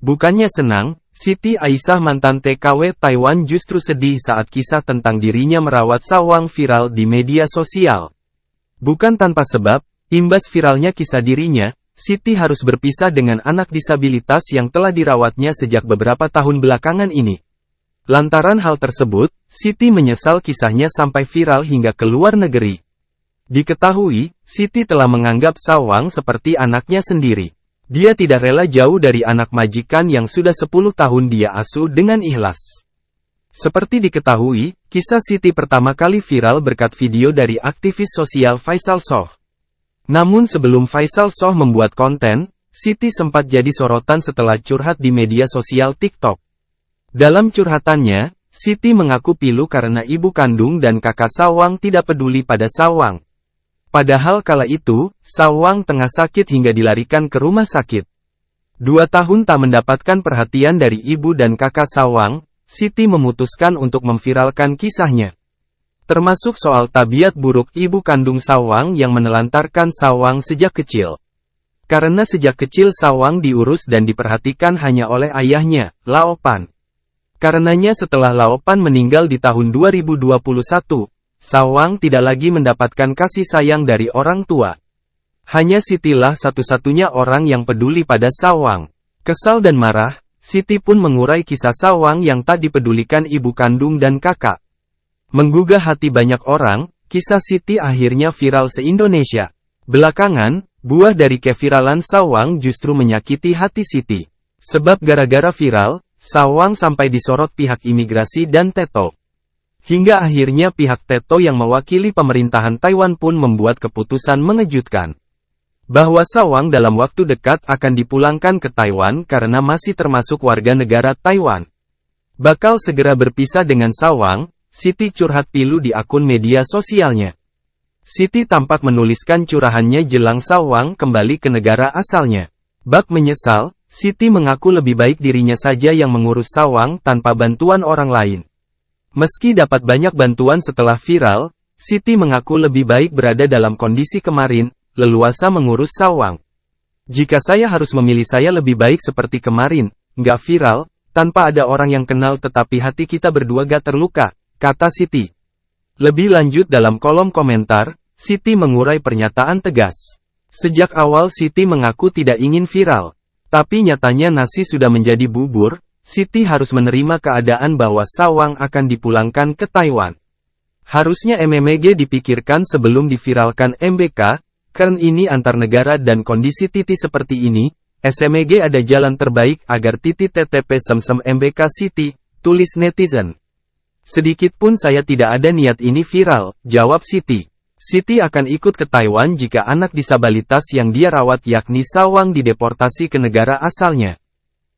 Bukannya senang, Siti Aisyah mantan TKW Taiwan justru sedih saat kisah tentang dirinya merawat sawang viral di media sosial. Bukan tanpa sebab, imbas viralnya kisah dirinya, Siti harus berpisah dengan anak disabilitas yang telah dirawatnya sejak beberapa tahun belakangan ini. Lantaran hal tersebut, Siti menyesal kisahnya sampai viral hingga ke luar negeri. Diketahui, Siti telah menganggap sawang seperti anaknya sendiri. Dia tidak rela jauh dari anak majikan yang sudah 10 tahun dia asuh dengan ikhlas. Seperti diketahui, kisah Siti pertama kali viral berkat video dari aktivis sosial Faisal Soh. Namun sebelum Faisal Soh membuat konten, Siti sempat jadi sorotan setelah curhat di media sosial TikTok. Dalam curhatannya, Siti mengaku pilu karena ibu kandung dan kakak sawang tidak peduli pada sawang. Padahal kala itu, sawang tengah sakit hingga dilarikan ke rumah sakit. 2 tahun tak mendapatkan perhatian dari ibu dan kakak sawang, Siti memutuskan untuk memviralkan kisahnya. Termasuk soal tabiat buruk ibu kandung sawang yang menelantarkan sawang sejak kecil. Karena sejak kecil sawang diurus dan diperhatikan hanya oleh ayahnya, Laopan. Karenanya setelah Laopan meninggal di tahun 2021, sawang tidak lagi mendapatkan kasih sayang dari orang tua. Hanya Sitilah satu-satunya orang yang peduli pada sawang. Kesal dan marah, Siti pun mengurai kisah sawang yang tak dipedulikan ibu kandung dan kakak. Menggugah hati banyak orang, kisah Siti akhirnya viral se-Indonesia. Belakangan, buah dari keviralan sawang justru menyakiti hati Siti. Sebab gara-gara viral, sawang sampai disorot pihak imigrasi dan TETO. Hingga akhirnya pihak TETO yang mewakili pemerintahan Taiwan pun membuat keputusan mengejutkan. Bahwa sawang dalam waktu dekat akan dipulangkan ke Taiwan karena masih termasuk warga negara Taiwan. Bakal segera berpisah dengan sawang, Siti curhat pilu di akun media sosialnya. Siti tampak menuliskan curahannya jelang sawang kembali ke negara asalnya. Bak menyesal, Siti mengaku lebih baik dirinya saja yang mengurus sawang tanpa bantuan orang lain. Meski dapat banyak bantuan setelah viral, Siti mengaku lebih baik berada dalam kondisi kemarin, leluasa mengurus sawang. Jika saya harus memilih, saya lebih baik seperti kemarin, nggak viral, tanpa ada orang yang kenal tetapi hati kita berdua gak terluka, kata Siti. Lebih lanjut dalam kolom komentar, Siti mengurai pernyataan tegas. Sejak awal Siti mengaku tidak ingin viral. Tapi nyatanya nasi sudah menjadi bubur, Siti harus menerima keadaan bahwa sawang akan dipulangkan ke Taiwan. Harusnya MMG dipikirkan sebelum diviralkan MBK, karena ini antar negara dan kondisi Titi seperti ini, SMG ada jalan terbaik agar Titi TTP semsem MBK Siti, tulis netizen. Sedikit pun saya tidak ada niat ini viral, jawab Siti. Siti akan ikut ke Taiwan jika anak disabilitas yang dia rawat yakni sawang dideportasi ke negara asalnya.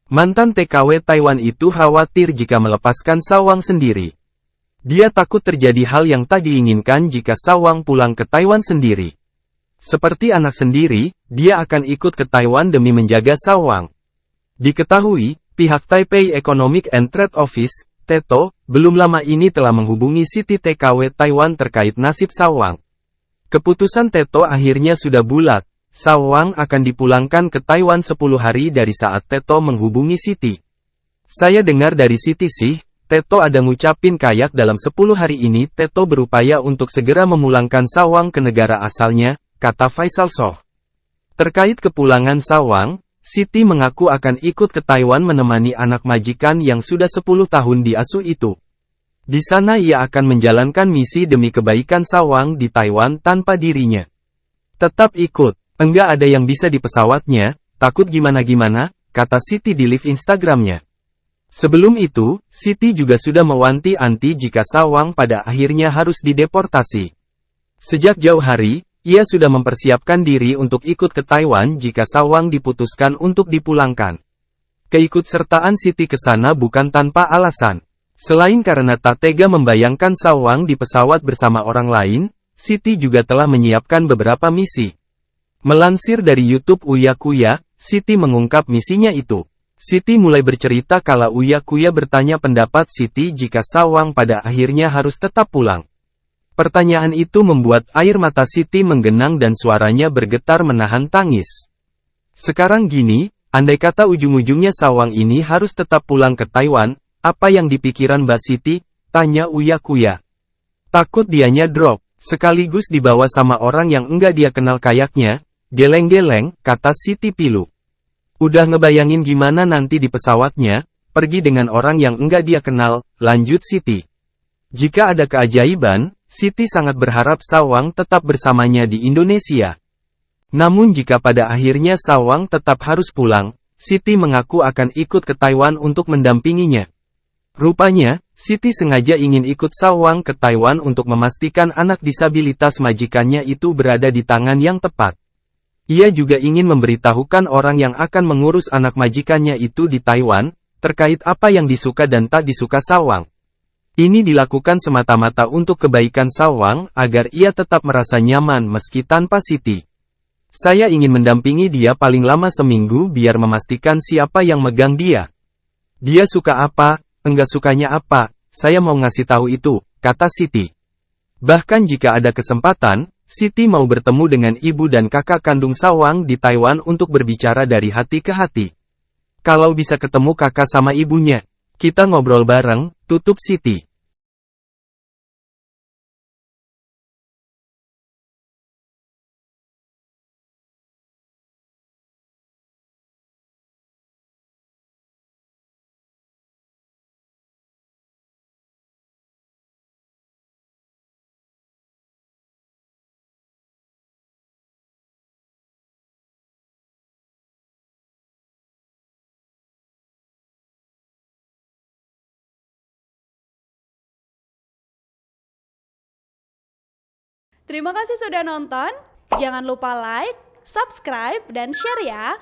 Mantan TKW Taiwan itu khawatir jika melepaskan sawang sendiri. Dia takut terjadi hal yang tak diinginkan jika sawang pulang ke Taiwan sendiri. Seperti anak sendiri, dia akan ikut ke Taiwan demi menjaga sawang. Diketahui, pihak Taipei Economic and Trade Office, TETO, belum lama ini telah menghubungi Siti TKW Taiwan terkait nasib sawang. Keputusan TETO akhirnya sudah bulat, sawang akan dipulangkan ke Taiwan 10 hari dari saat TETO menghubungi Siti. Saya dengar dari Siti sih, TETO ada ngucapin kayak dalam 10 hari ini TETO berupaya untuk segera memulangkan sawang ke negara asalnya, kata Faisal Soh. Terkait kepulangan sawang, Siti mengaku akan ikut ke Taiwan menemani anak majikan yang sudah 10 tahun diasuh itu. Di sana ia akan menjalankan misi demi kebaikan sawang di Taiwan tanpa dirinya. Tetap ikut, enggak ada yang bisa di pesawatnya, takut gimana-gimana, kata Siti di live Instagramnya. Sebelum itu, Siti juga sudah mewanti-wanti jika sawang pada akhirnya harus dideportasi. Sejak jauh hari, ia sudah mempersiapkan diri untuk ikut ke Taiwan jika sawang diputuskan untuk dipulangkan. Keikutsertaan Siti ke sana bukan tanpa alasan. Selain karena tak tega membayangkan sawang di pesawat bersama orang lain, Siti juga telah menyiapkan beberapa misi. Melansir dari YouTube Uya Kuya, Siti mengungkap misinya itu. Siti mulai bercerita kala Uya Kuya bertanya pendapat Siti jika sawang pada akhirnya harus tetap pulang. Pertanyaan itu membuat air mata Siti menggenang dan suaranya bergetar menahan tangis. Sekarang gini, Andai kata ujung-ujungnya Sawang ini harus tetap pulang ke Taiwan, apa yang dipikiran Mbak Siti? Tanya Uya Kuya. Takut dianya drop, sekaligus dibawa sama orang yang enggak dia kenal kayaknya. Geleng-geleng, kata Siti Pilu. Udah ngebayangin gimana nanti di pesawatnya, pergi dengan orang yang enggak dia kenal, lanjut Siti. Jika ada keajaiban, Siti sangat berharap Sawang tetap bersamanya di Indonesia. Namun jika pada akhirnya Sawang tetap harus pulang, Siti mengaku akan ikut ke Taiwan untuk mendampinginya. Rupanya, Siti sengaja ingin ikut Sawang ke Taiwan untuk memastikan anak disabilitas majikannya itu berada di tangan yang tepat. Ia juga ingin memberitahukan orang yang akan mengurus anak majikannya itu di Taiwan, terkait apa yang disuka dan tak disuka Sawang. Ini dilakukan semata-mata untuk kebaikan Sawang agar ia tetap merasa nyaman meski tanpa Siti. Saya ingin mendampingi dia paling lama seminggu biar memastikan siapa yang megang dia. Dia suka apa, enggak sukanya apa, saya mau ngasih tahu itu, kata Siti. Bahkan jika ada kesempatan, Siti mau bertemu dengan ibu dan kakak kandung Sawang di Taiwan untuk berbicara dari hati ke hati. Kalau bisa ketemu kakak sama ibunya, kita ngobrol bareng, tutup Siti. Terima kasih sudah nonton. Jangan lupa like, subscribe, dan share ya.